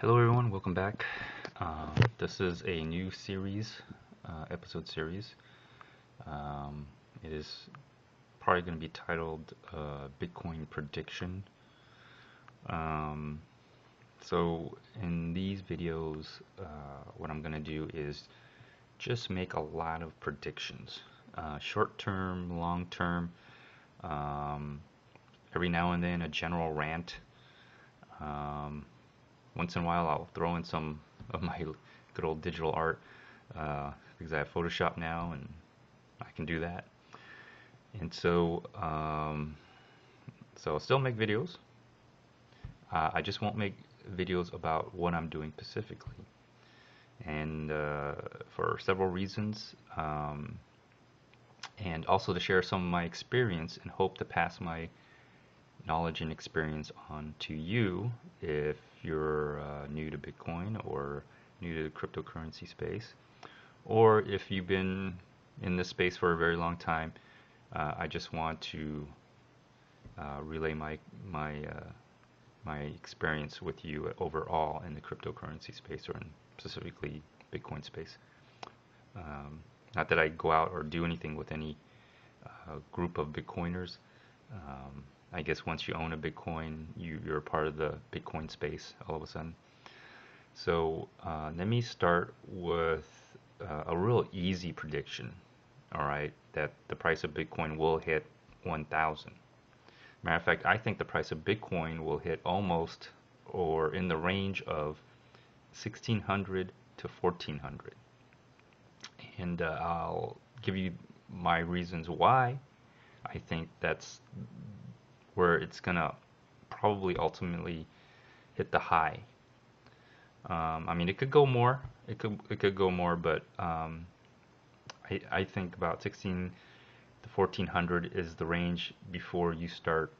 Hello everyone, welcome back. This is a new series, episode series. Um, it is probably going to be titled Bitcoin Prediction. Um, so in these videos, what I'm going to do is just make a lot of predictions. Short term, long term, um, every now and then a general rant. Um, Once in a while, I'll throw in some of my good old digital art because I have Photoshop now and I can do that. And so I'll still make videos. I just won't make videos about what I'm doing specifically, and for several reasons, and also to share some of my experience and hope to pass my knowledge and experience on to you if you're new to Bitcoin or new to the cryptocurrency space, or if you've been in this space for a very long time. I just want to relay my experience with you overall in the cryptocurrency space, or in specifically Bitcoin space. Um, Not that I go out or do anything with any group of Bitcoiners. I guess once you own a Bitcoin, you're a part of the Bitcoin space all of a sudden. So let me start with a real easy prediction. All right, that the price of Bitcoin will hit 1,000. Matter of fact, I think the price of Bitcoin will hit almost or in the range of 1,600 to 1,400. And I'll give you my reasons why I think that's where it's gonna probably ultimately hit the high. I mean, it could go more. It could go more, but I think about 16 to 1,400 is the range before you start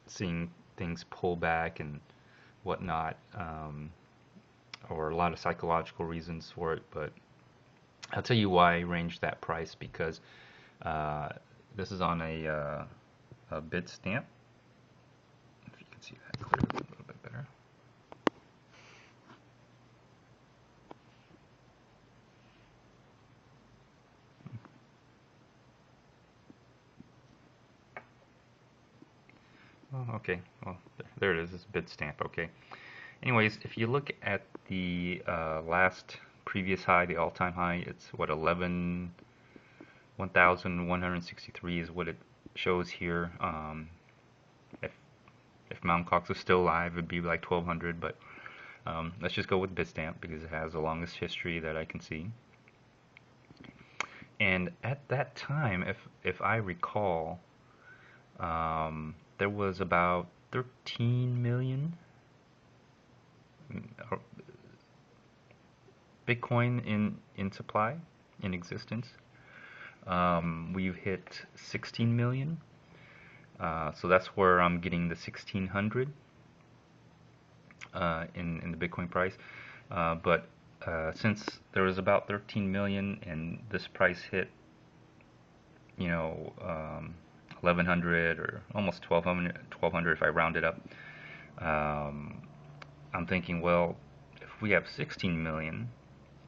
seeing things pull back and whatnot, or a lot of psychological reasons for it. But I'll tell you why I ranged that price, because uh, this is on a bid stamp. If you can see that clearly a little bit better. Oh, okay. Well, there it is. It's bid stamp. Okay. Anyways, if you look at the last previous high, the all-time high, it's what 1,163 is what it shows here. If Mt. Gox is still alive, it'd be like 1,200, but let's just go with Bitstamp because it has the longest history that I can see. And at that time, if I recall, there was about 13 million Bitcoin in supply, in existence. We've hit 16 million, so that's where I'm getting the 1,600 in the Bitcoin price. But since there was about 13 million and this price hit, 1,100 or almost 1,200 if I round it up, I'm thinking, well, if we have 16 million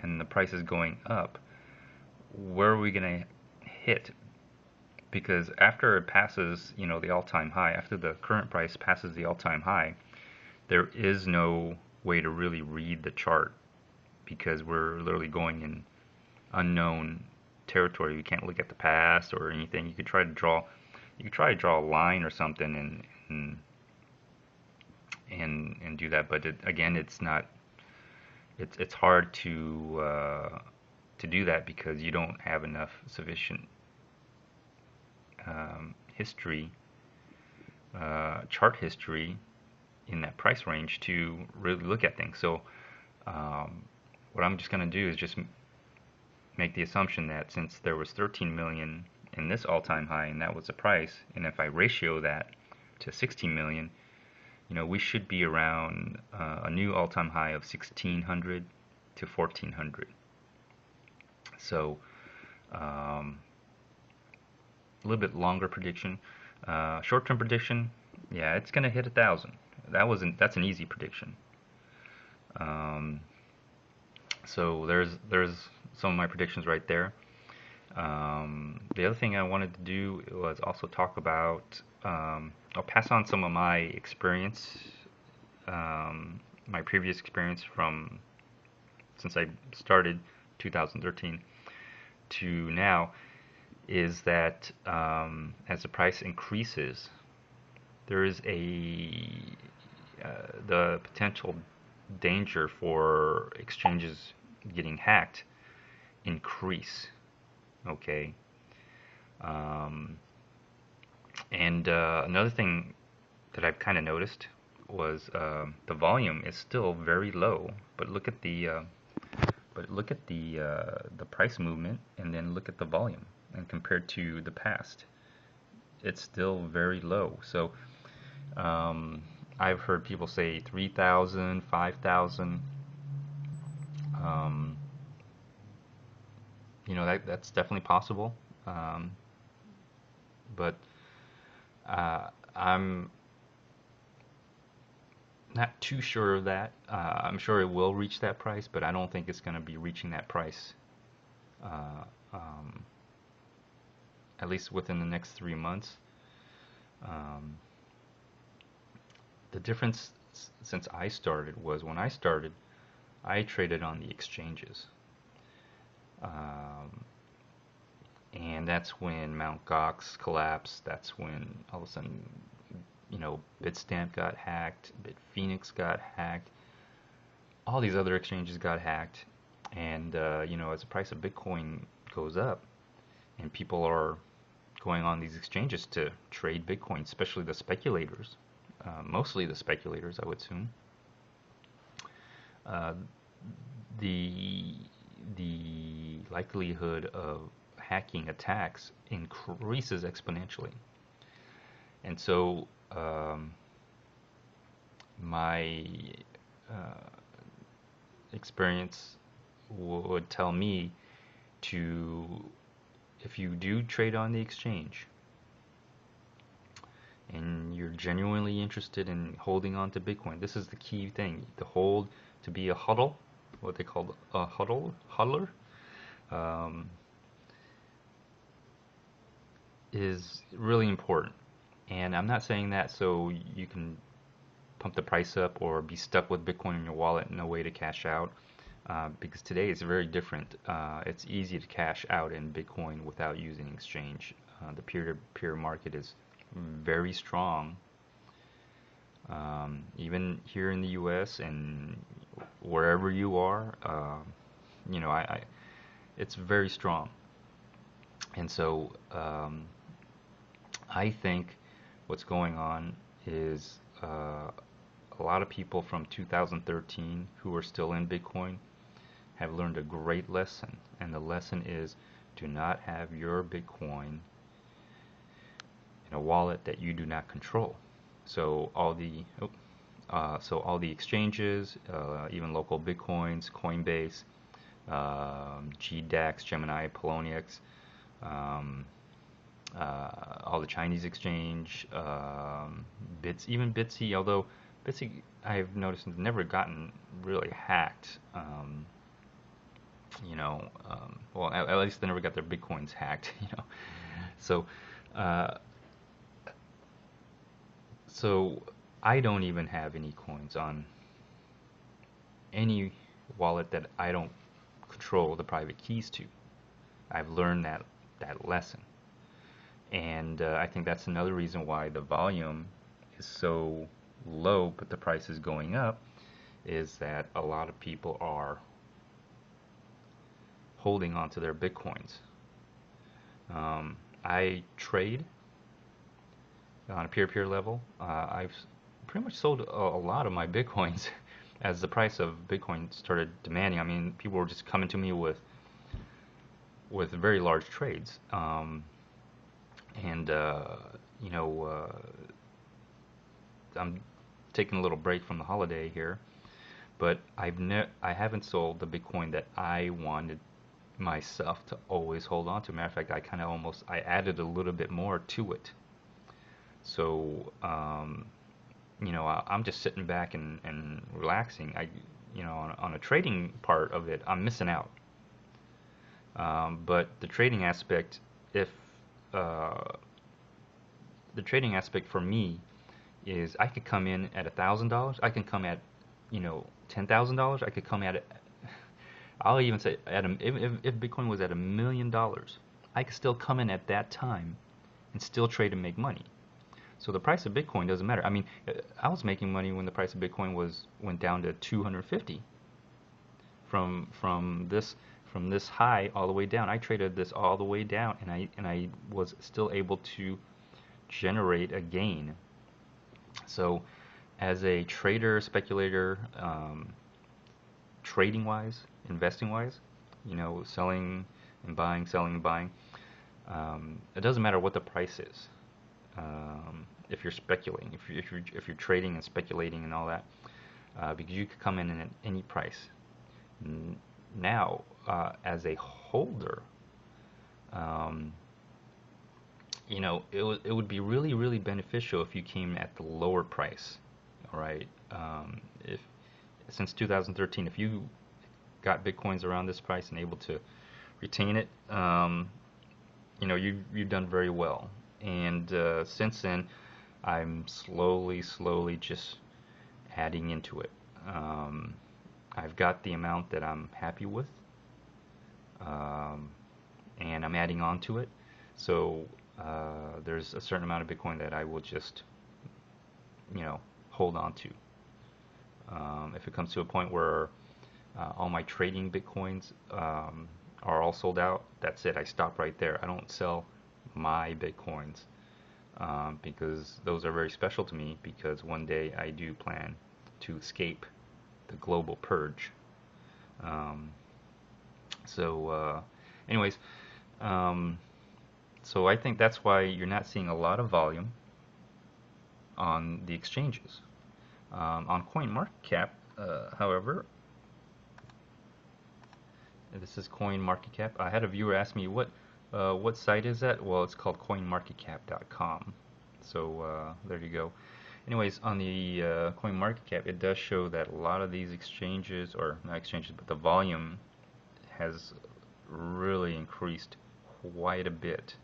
and the price is going up, where are we going to hit? Because after it passes, the all-time high, after the current price passes the all-time high, there is no way to really read the chart because we're literally going in unknown territory. We can't look at the past or anything. You could try to draw a line or something and do that, but again, it's not. It's hard to do that because you don't have enough sufficient history, chart history in that price range to really look at things. So what I'm just going to do is just make the assumption that since there was 13 million in this all-time high and that was the price, and if I ratio that to 16 million, we should be around a new all-time high of 1,600 to 1,400. So a little bit longer prediction. Short-term prediction, yeah, it's gonna hit 1,000. That's an easy prediction. Um, so there's some of my predictions right there. The other thing I wanted to do was also talk about. I'll pass on some of my experience, my previous experience from since I started 2013 to now, is that as the price increases, there is the potential danger for exchanges getting hacked increase. Okay. Um, and another thing that I've kind of noticed was the volume is still very low, but look at the price movement, and then look at the volume, and compared to the past, it's still very low. So um, I've heard people say 3,000, 5,000. Um, that's definitely possible, um, but I'm not too sure of that. I'm sure it will reach that price, but I don't think it's going to be reaching that price, uh, um, at least within the next 3 months. Um, the difference since I started was when I started, I traded on the exchanges. Um, and that's when Mt. Gox collapsed. That's when all of a sudden, Bitstamp got hacked, Bitphoenix got hacked, all these other exchanges got hacked, and as the price of Bitcoin goes up, and people are going on these exchanges to trade Bitcoin, especially the speculators, mostly the speculators, I would assume. Uh, the the likelihood of hacking attacks increases exponentially, and so my uh, experience would tell me to, if you do trade on the exchange and you're genuinely interested in holding on to Bitcoin, this is the key thing: to hold, to be a huddle, what they call a huddler, um, is really important. And I'm not saying that so you can pump the price up or be stuck with Bitcoin in your wallet, no way to cash out. Because today it's very different. It's easy to cash out in Bitcoin without using exchange. The peer-to-peer market is very strong, even here in the U.S. and wherever you are. It's very strong, and so I think what's going on is a lot of people from 2013 who are still in Bitcoin have learned a great lesson, and the lesson is: do not have your Bitcoin in a wallet that you do not control. So all the exchanges, even local Bitcoins, Coinbase, GDAX, Gemini, Poloniex, um, all the Chinese exchange, even Bitsy, although Bitsy I've noticed has never gotten really hacked. Well, at least they never got their Bitcoins hacked. So, uh, so I don't even have any coins on any wallet that I don't control the private keys to. I've learned that lesson, and I think that's another reason why the volume is so low, but the price is going up, is that a lot of people are holding on to their Bitcoins. I trade on a peer-to-peer level. I've pretty much sold a lot of my Bitcoins as the price of Bitcoin started demanding. I mean, people were just coming to me with very large trades, and I'm taking a little break from the holiday here, but I haven't sold the Bitcoin that I wanted myself to always hold on to. Matter of fact, I added a little bit more to it. So I'm just sitting back and relaxing. on a trading part of it, I'm missing out. But the trading aspect, if uh, the trading aspect for me is I could come in at $1,000. I can come at, $10,000. I could come at it. I'll even say if Bitcoin was at $1 million, I could still come in at that time and still trade and make money. So the price of Bitcoin doesn't matter. I mean, I was making money when the price of Bitcoin went down to 250 from this high all the way down. I traded this all the way down, and I was still able to generate a gain. So as a trader, speculator, trading wise, investing wise, selling and buying, selling and buying, it doesn't matter what the price is. If you're speculating, if you're trading and speculating and all that, because you could come in at any price. Now, as a holder, it would be really, really beneficial if you came at the lower price. All right. If since 2013, if you got Bitcoins around this price and able to retain it, you've done very well. And since then, I'm slowly just adding into it. I've got the amount that I'm happy with, and I'm adding on to it. So there's a certain amount of Bitcoin that I will just, hold on to. If it comes to a point where all my trading Bitcoins are all sold out, that's it. I stop right there. I don't sell my Bitcoins because those are very special to me, because one day I do plan to escape the global purge. Anyways, so I think that's why you're not seeing a lot of volume on the exchanges. On CoinMarketCap, however, this is CoinMarketCap. I had a viewer ask me what site is that? Well, it's called CoinMarketCap.com. So there you go. Anyways, on the CoinMarketCap, it does show that a lot of these exchanges, or not exchanges, but the volume has really increased quite a bit.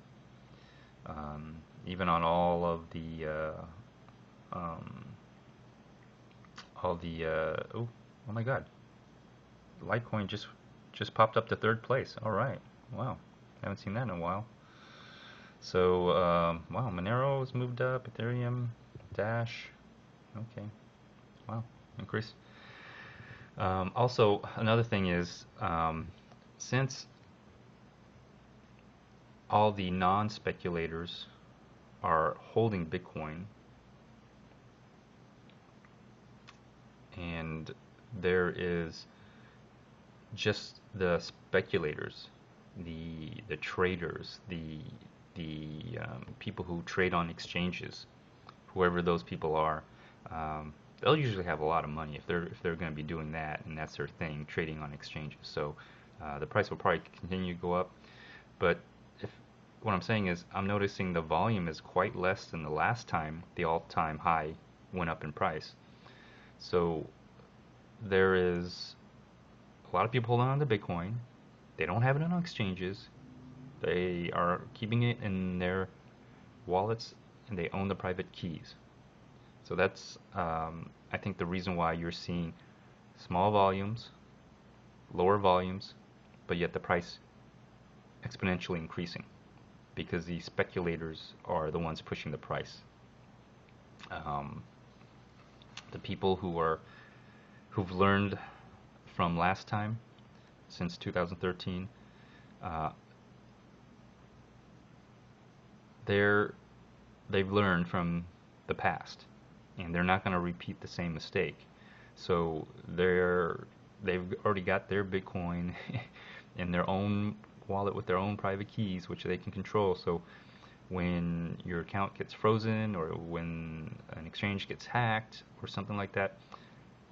Even on all of the oh my God, Litecoin just popped up to third place. All right, wow, haven't seen that in a while. So wow, Monero has moved up, Ethereum, Dash, okay, wow, increase. Also, another thing is, since all the non-speculators are holding Bitcoin, and there is just the speculators, the traders, the people who trade on exchanges, whoever those people are, they'll usually have a lot of money if they're going to be doing that, and that's their thing, trading on exchanges. So the price will probably continue to go up. But what I'm saying is, I'm noticing the volume is quite less than the last time the all-time high went up in price. So there is a lot of people holding on to Bitcoin. They don't have it on exchanges. They are keeping it in their wallets, and they own the private keys. So that's, I think, the reason why you're seeing small volumes, lower volumes, but yet the price exponentially increasing, because the speculators are the ones pushing the price. The people who've learned from last time, since 2013, they've learned from the past, and they're not going to repeat the same mistake. So they've already got their Bitcoin in their own wallet with their own private keys, which they can control. So when your account gets frozen, or when an exchange gets hacked or something like that,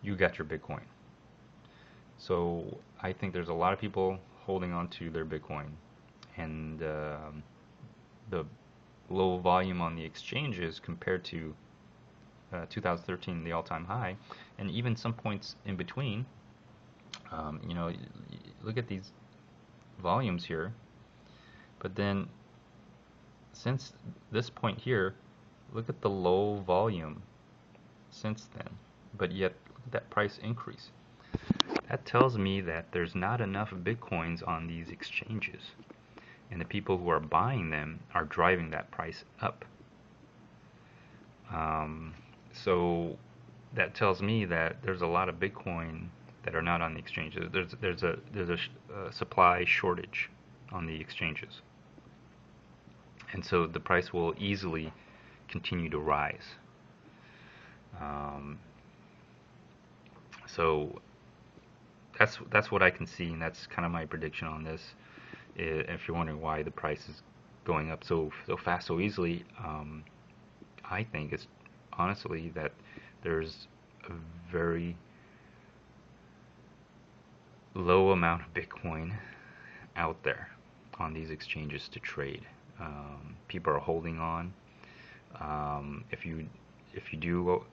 you got your Bitcoin. So I think there's a lot of people holding on to their Bitcoin, and the low volume on the exchanges compared to 2013, the all-time high, and even some points in between, You know, look at these volumes here, but then since this point here, look at the low volume since then, but yet look at that price increase. That tells me that there's not enough Bitcoins on these exchanges, and the people who are buying them are driving that price up. So that tells me that there's a lot of Bitcoin that are not on the exchanges. There's a supply shortage on the exchanges, and so the price will easily continue to rise. So that's what I can see, and that's kind of my prediction on this. If you're wondering why the price is going up so fast, so easily, I think it's honestly that there's a very low amount of Bitcoin out there on these exchanges to trade. People are holding on. If you do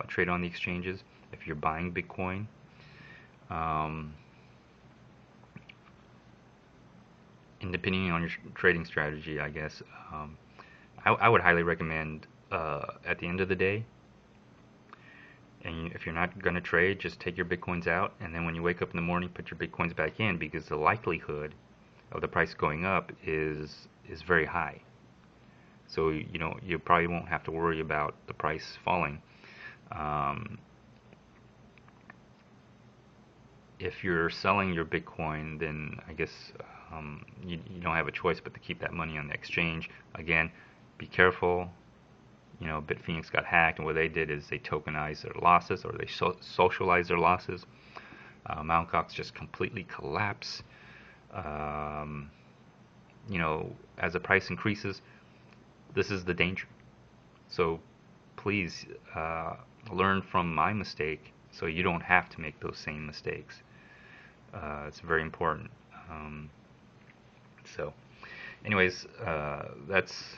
trade on the exchanges, if you're buying Bitcoin, and depending on your trading strategy, I guess, I would highly recommend at the end of the day, and if you're not going to trade, just take your Bitcoins out, and then when you wake up in the morning, put your Bitcoins back in, because the likelihood of the price going up is very high. So you probably won't have to worry about the price falling. If you're selling your Bitcoin, then I guess you don't have a choice but to keep that money on the exchange. Again, be careful. Bitfinex got hacked, and what they did is they tokenized their losses, or they socialized their losses. Mt. Gox just completely collapsed. As the price increases, this is the danger. So please learn from my mistake, so you don't have to make those same mistakes. It's very important. So, anyways, that's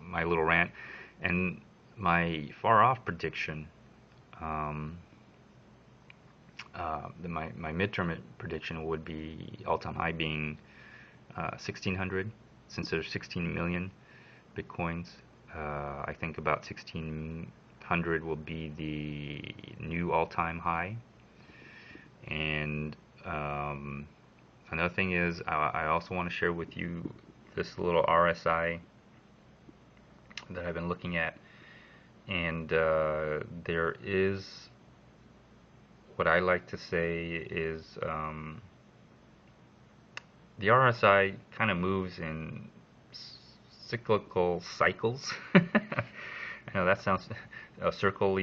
my little rant, and my far off prediction. My midterm prediction would be all-time high being 1600, since there's 16 million Bitcoins. I think about 1600 will be the new all-time high. And another thing is, I also want to share with you this little RSI that I've been looking at, and there is, what I like to say is, the RSI kind of moves in cyclical cycles. I know that sounds cyclical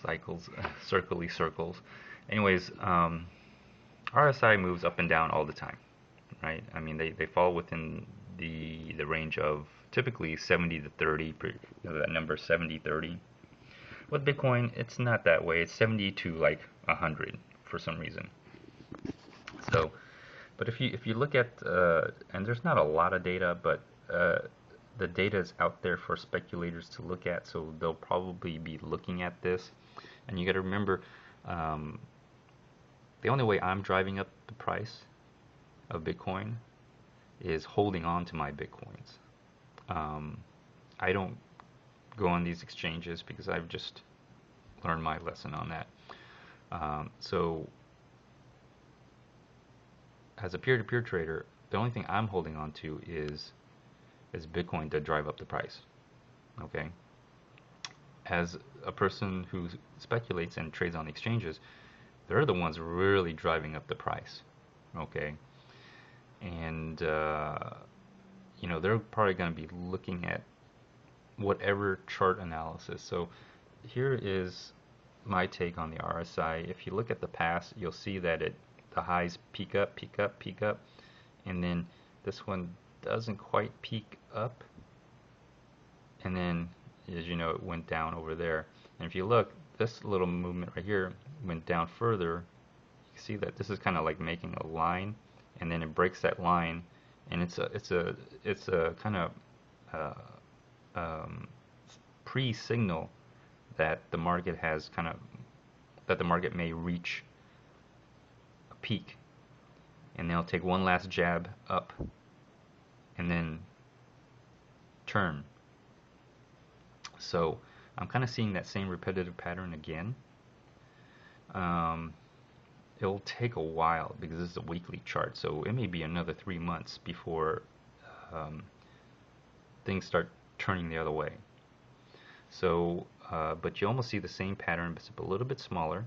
cycles, circly circles. Anyways, RSI moves up and down all the time, right? I mean, they fall within the range of typically 70 to 30, that number 70-30. With Bitcoin, it's not that way. It's 70 to like 100 for some reason. So, but if you look at, and there's not a lot of data, but the data is out there for speculators to look at, so they'll probably be looking at this. And you got to remember, the only way I'm driving up the price of Bitcoin is holding on to my Bitcoins. I don't go on these exchanges because I've just learned my lesson on that. So as a peer-to-peer trader, the only thing I'm holding on to is Bitcoin to drive up the price. Okay. As a person who speculates and trades on the exchanges, they're the ones really driving up the price. Okay. And they're probably going to be looking at whatever chart analysis. So here is my take on the RSI. If you look at the past, you'll see that the highs peak up, peak up, peak up, and then this one doesn't quite peak up, and then, as you know, it went down over there. And if you look, this little movement right here went down further. You see that this is kind of like making a line, and then it breaks that line, and it's a kind of pre-signal that the market has that the market may reach a peak, and they'll take one last jab up and then turn. So I'm kind of seeing that same repetitive pattern again. It'll take a while because this is a weekly chart, so it may be another 3 months before things start turning the other way. So, but you almost see the same pattern, but it's a little bit smaller.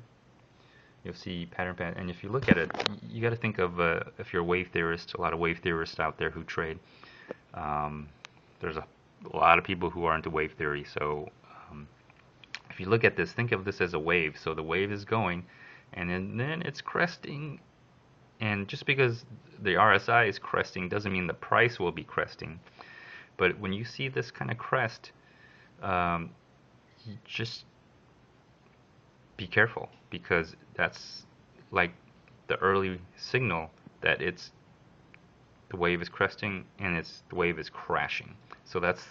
You'll see pattern, and if you look at it, you got to think of if you're a wave theorist, a lot of wave theorists out there who trade. There's a lot of people who are into wave theory. So if you look at this, think of this as a wave. So the wave is going, and then it's cresting. And just because the RSI is cresting doesn't mean the price will be cresting. But when you see this kind of crest, you just be careful, because that's like the early signal that the wave is cresting and the wave is crashing. So that's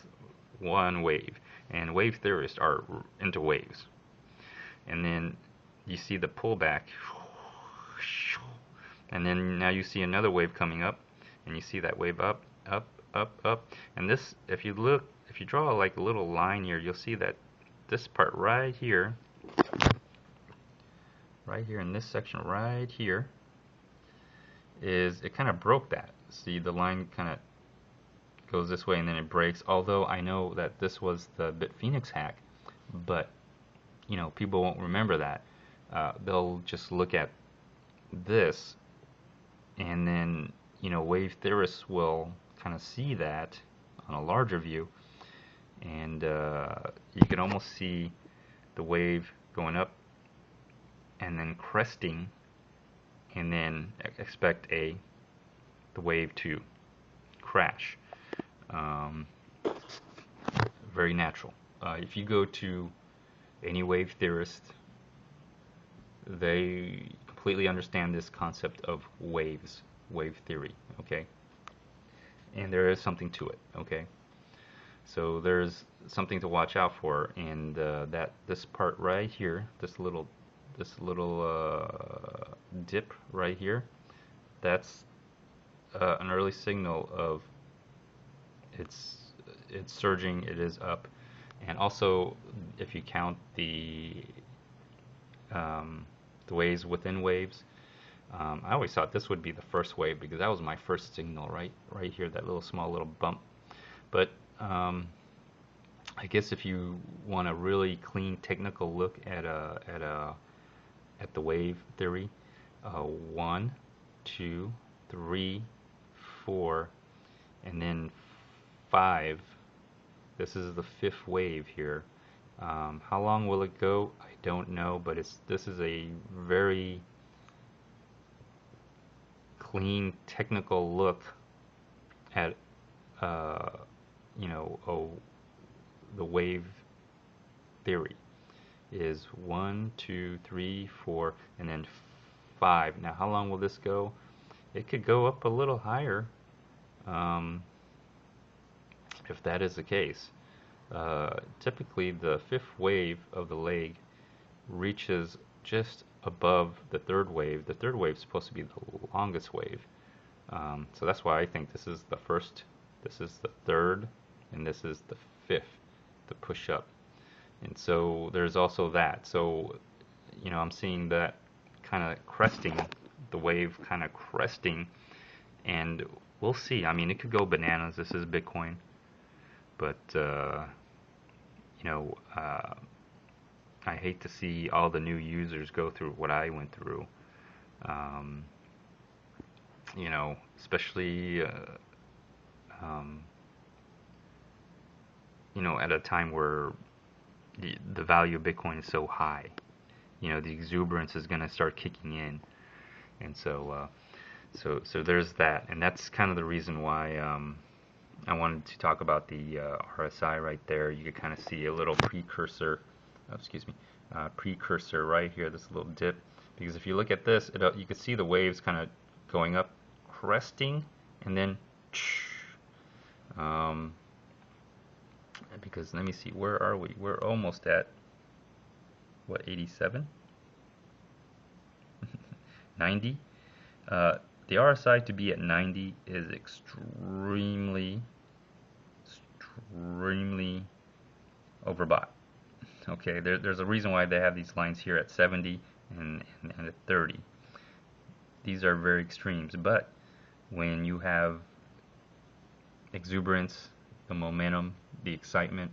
one wave, and wave theorists are into waves. And then you see the pullback, and then now you see another wave coming up, and you see that wave up, up, up, up. And this, if you draw like a little line here, you'll see that this part right here in this section right here, it kind of broke that. See, the line kind of goes this way and then it breaks. Although I know that this was the BitPhoenix hack, but you know, people won't remember that. They'll just look at this, and then, you know, wave theorists will kind of see that on a larger view, and you can almost see the wave going up and then cresting, and then expect the wave to crash. Very natural. If you go to any wave theorist, they completely understand this concept of waves, wave theory, okay? And there is something to it, okay? So there's something to watch out for, and this part right here, this little dip right here, that's an early signal of it's surging, it is up. And also, if you count the waves within waves, I always thought this would be the first wave, because that was my first signal right here, that small little bump. But I guess if you want a really clean technical look at the wave theory, 1, 2, 3, 4, and then 5. This is the 5th wave here. How long will it go? I don't know, but this is a very clean technical look at you know, the wave theory is 1, 2, 3, 4, and then 5. Now, how long will this go? It could go up a little higher, if that is the case. Typically, the 5th wave of the leg reaches just above the 3rd wave. The 3rd wave is supposed to be the longest wave. So that's why I think this is the 1st, this is the 3rd, and this is the 5th, the push up. And so there's also that. So, you know, I'm seeing that kind of cresting, the wave kind of cresting, and we'll see. I mean, it could go bananas. This is Bitcoin. But, you know, I hate to see all the new users go through what I went through. You know, especially, you know, at a time where the value of Bitcoin is so high. You know, the exuberance is going to start kicking in. And so, so there's that. And that's kind of the reason why I wanted to talk about the RSI right there. You could kind of see a little precursor, precursor right here, this little dip. Because if you look at this, you can see the waves kind of going up, cresting, and then because let me see, where are we? We're almost at what, 87? 90. The RSI to be at 90 is extremely overbought. Okay, there's a reason why they have these lines here at 70 and at 30. These are very extremes, but when you have exuberance, the momentum, the excitement,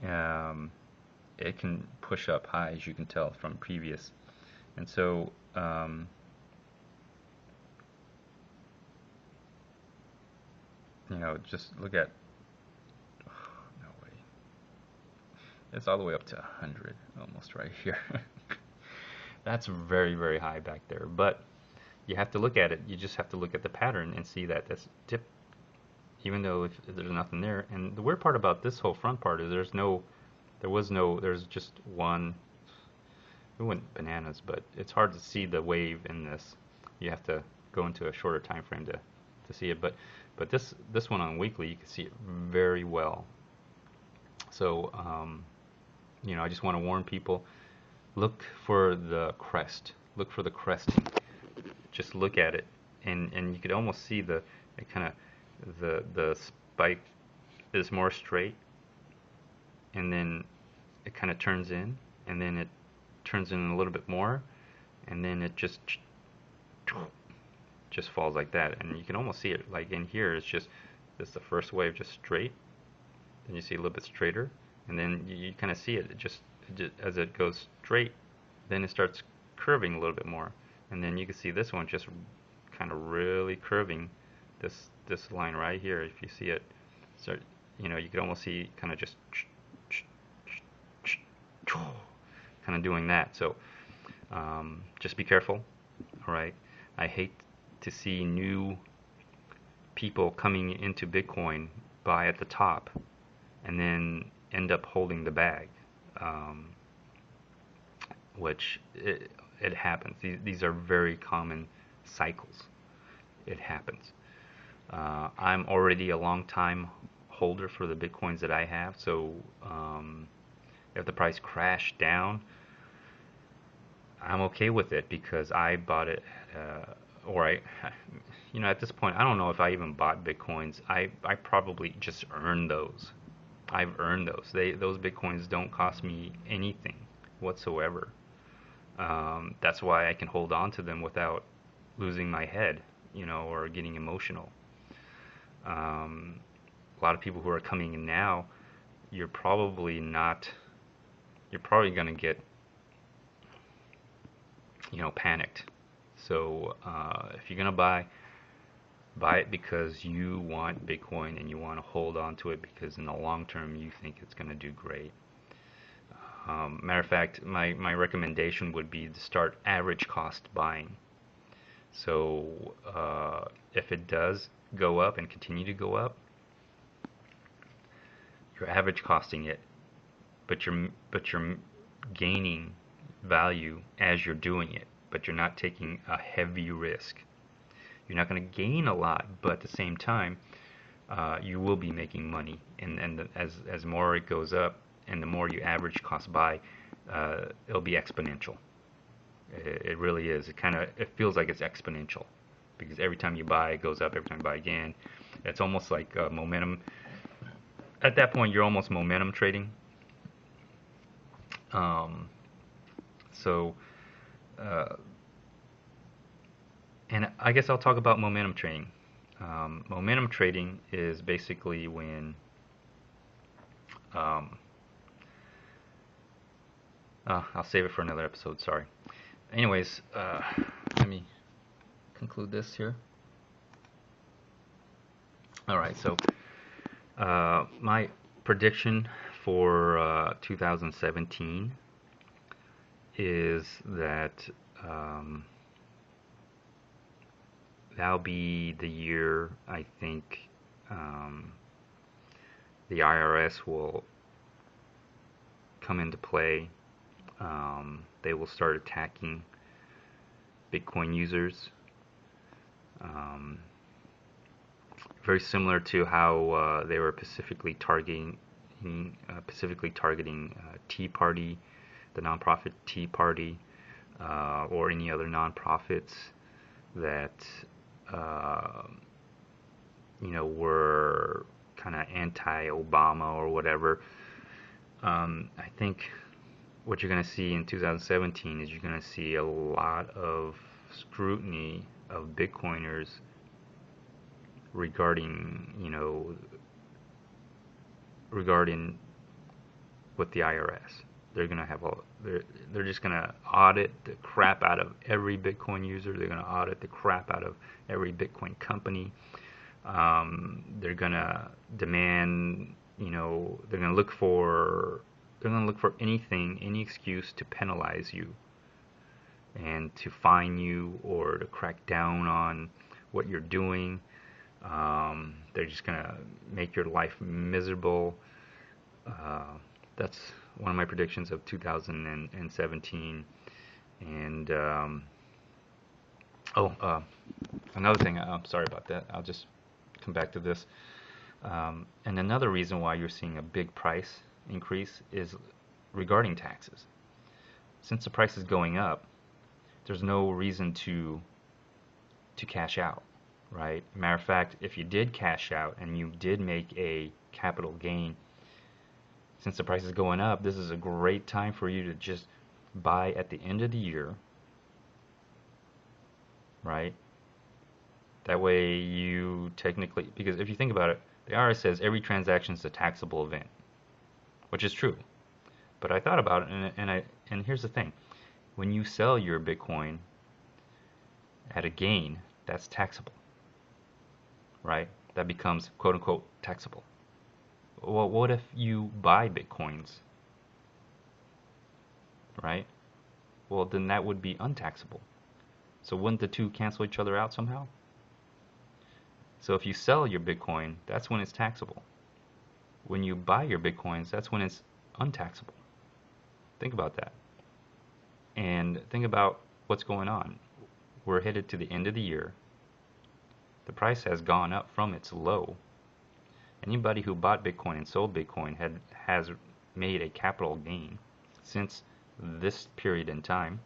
it can push up high, as you can tell from previous. And so you know, just look at, oh, no way, it's all the way up to 100 almost right here. That's very, very high back there, but you have to look at it. You just have to look at the pattern and see that this dip, even though if there's nothing there. And the weird part about this whole front part is there's just one, it went bananas, but it's hard to see the wave in this. You have to go into a shorter time frame to see it, but this one on weekly, you can see it very well. So you know, I just want to warn people, look for the crest, look for the cresting. Just look at it, and you could almost see the kind of the spike is more straight, and then it kind of turns in, and then it turns in a little bit more, and then it just falls like that. And you can almost see it, like in here, it's just this, the first wave just straight, then you see a little bit straighter, and then you kind of see it, it just as it goes straight, then it starts curving a little bit more, and then you can see this one just kind of really curving, this line right here. If you see it, so you know, you could almost see kind of just kind of doing that. So just be careful. All right, I hate to see new people coming into Bitcoin, buy at the top, and then end up holding the bag, which it happens. These are very common cycles. It happens. I'm already a long time holder for the Bitcoins that I have, so if the price crashed down, I'm okay with it, because I bought it or you know, at this point, I don't know if I even bought Bitcoins. I probably just earned those. I've earned those. Those Bitcoins don't cost me anything whatsoever. That's why I can hold on to them without losing my head, you know, or getting emotional. A lot of people who are coming in now, you're probably going to get, you know, panicked. So if you're going to buy it because you want Bitcoin and you want to hold on to it because in the long term you think it's going to do great. Matter of fact, my recommendation would be to start average cost buying. So if it does go up and continue to go up, you're average costing it, but you're gaining value as you're doing it, but you're not taking a heavy risk. You're not going to gain a lot, but at the same time, you will be making money. And as more it goes up, and the more you average cost buy, it'll be exponential. It really is. It feels like it's exponential, because every time you buy, it goes up. Every time you buy again, it's almost like momentum. At that point, you're almost momentum trading. So. And I guess I'll talk about momentum trading. Momentum trading is basically when I'll save it for another episode, sorry. Anyways, let me conclude this here. Alright, so my prediction for 2017 is that that'll be the year I think the IRS will come into play. They will start attacking Bitcoin users. Very similar to how they were specifically targeting, specifically targeting Tea Party, the nonprofit Tea Party, or any other nonprofits that were kind of anti-Obama or whatever. I think what you're going to see in 2017 is you're going to see a lot of scrutiny of Bitcoiners regarding with the IRS. They're going to have they're just going to audit the crap out of every Bitcoin user. They're going to audit the crap out of every Bitcoin company. They're going to demand, they're going to look for anything, any excuse to penalize you and to fine you or to crack down on what you're doing. They're just going to make your life miserable. That's one of my predictions of 2017. And another thing, I'm sorry about that. I'll just come back to this. And another reason why you're seeing a big price increase is regarding taxes. Since the price is going up, there's no reason to cash out, right? Matter of fact, if you did cash out and you did make a capital gain, since the price is going up, this is a great time for you to just buy at the end of the year, right? That way you technically, because if you think about it, the IRS says every transaction is a taxable event, which is true. But I thought about it, and here's the thing. When you sell your Bitcoin at a gain, that's taxable, right? That becomes quote-unquote taxable. Well, what if you buy Bitcoins, right? Well, then that would be untaxable. So wouldn't the two cancel each other out somehow? So if you sell your Bitcoin, that's when it's taxable. When you buy your Bitcoins, that's when it's untaxable. Think about that. And think about what's going on. We're headed to the end of the year. The price has gone up from its low. Anybody who bought Bitcoin and sold Bitcoin has made a capital gain since this period in time.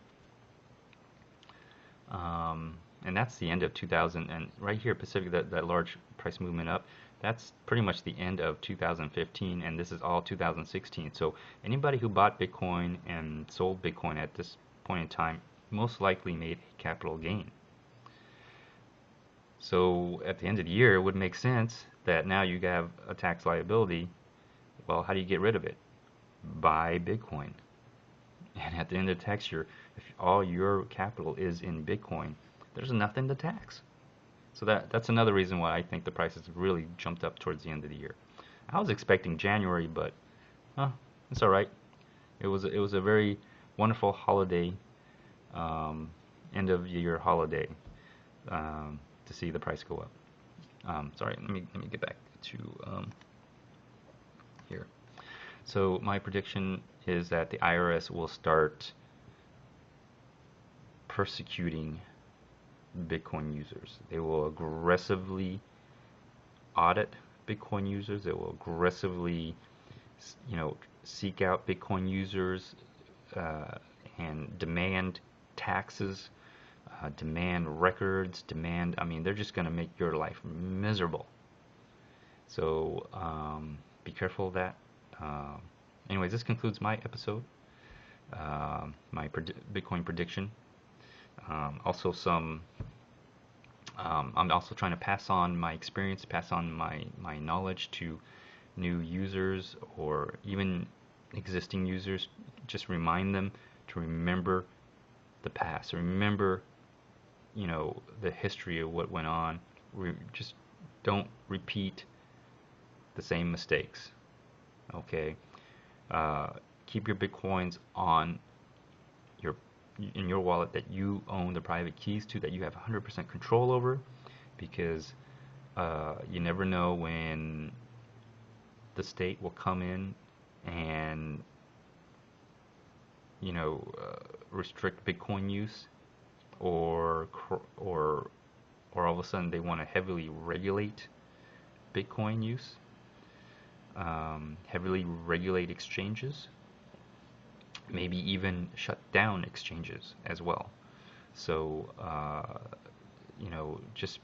And that's the end of 2000. And right here, Pacific, that large price movement up, that's pretty much the end of 2015, and this is all 2016. So anybody who bought Bitcoin and sold Bitcoin at this point in time most likely made a capital gain. So at the end of the year, it would make sense that now you have a tax liability. Well, how do you get rid of it? Buy Bitcoin. And at the end of the tax year, if all your capital is in Bitcoin, there's nothing to tax. So that's another reason why I think the prices really jumped up towards the end of the year. I was expecting January, but it's all right. It was a very wonderful holiday, end of year holiday, to see the price go up. Sorry, let me get back to here. So my prediction is that the IRS will start persecuting Bitcoin users. They will aggressively audit Bitcoin users. They will aggressively, seek out Bitcoin users and demand taxes, demand records, they're just going to make your life miserable. So be careful of that. Anyways, this concludes my episode, my Bitcoin prediction. I'm also trying to pass on my experience, pass on my knowledge to new users or even existing users. Just remind them to remember the past, remember, the history of what went on. Just don't repeat the same mistakes. Okay, keep your Bitcoins in your wallet that you own the private keys to, that you have 100% control over, because you never know when the state will come in and restrict Bitcoin use, or all of a sudden they want to heavily regulate Bitcoin use. heavily regulate exchanges, maybe even shut down exchanges as well. So, just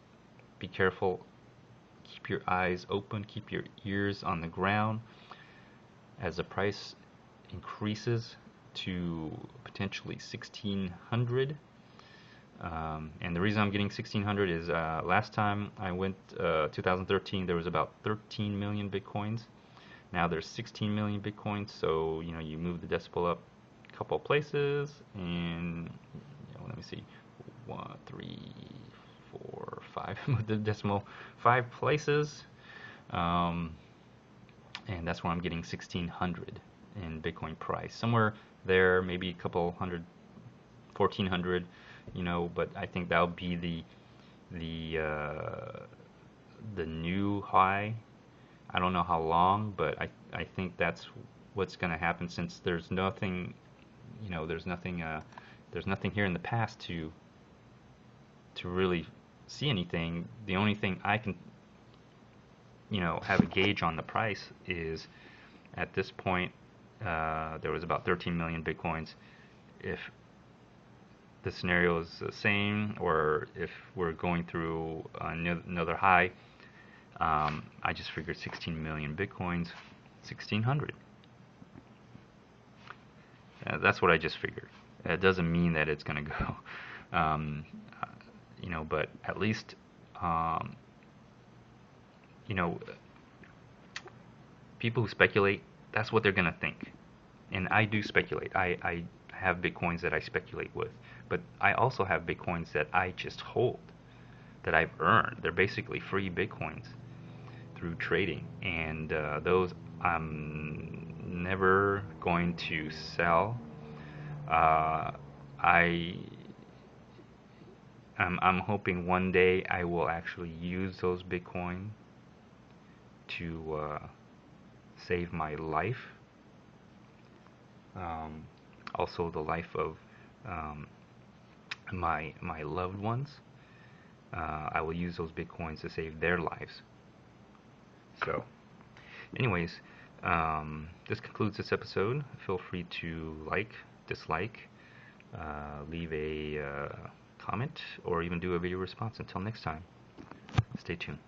be careful. Keep your eyes open, keep your ears on the ground as the price increases to potentially 1600. And the reason I'm getting 1600 is last time I went 2013, there was about 13 million bitcoins. Now there's 16 million bitcoins. So you move the decimal up a couple of places, and let me see, 1, 3, 4, 5. Move the decimal 5 places, and that's where I'm getting 1600 in Bitcoin price. Somewhere there, maybe a couple hundred, 1400. But I think that'll be the new high. I don't know how long, but I think that's what's going to happen, since there's nothing, there's nothing here in the past to really see anything. The only thing I can have a gauge on the price is, at this point, there was about 13 million bitcoins. If the scenario is the same, or if we're going through another high, I just figured 16 million bitcoins, 1600. That's what I just figured. It doesn't mean that it's going to go, but at least, people who speculate, that's what they're going to think. And I do speculate. I have bitcoins that I speculate with, but I also have bitcoins that I just hold, that I've earned. They're basically free bitcoins through trading, and those I'm never going to sell. I'm hoping one day I will actually use those Bitcoin to save my life. Also the life of my loved ones. I will use those Bitcoins to save their lives. So, anyways, this concludes this episode. Feel free to like, dislike, leave a comment, or even do a video response. Until next time, stay tuned.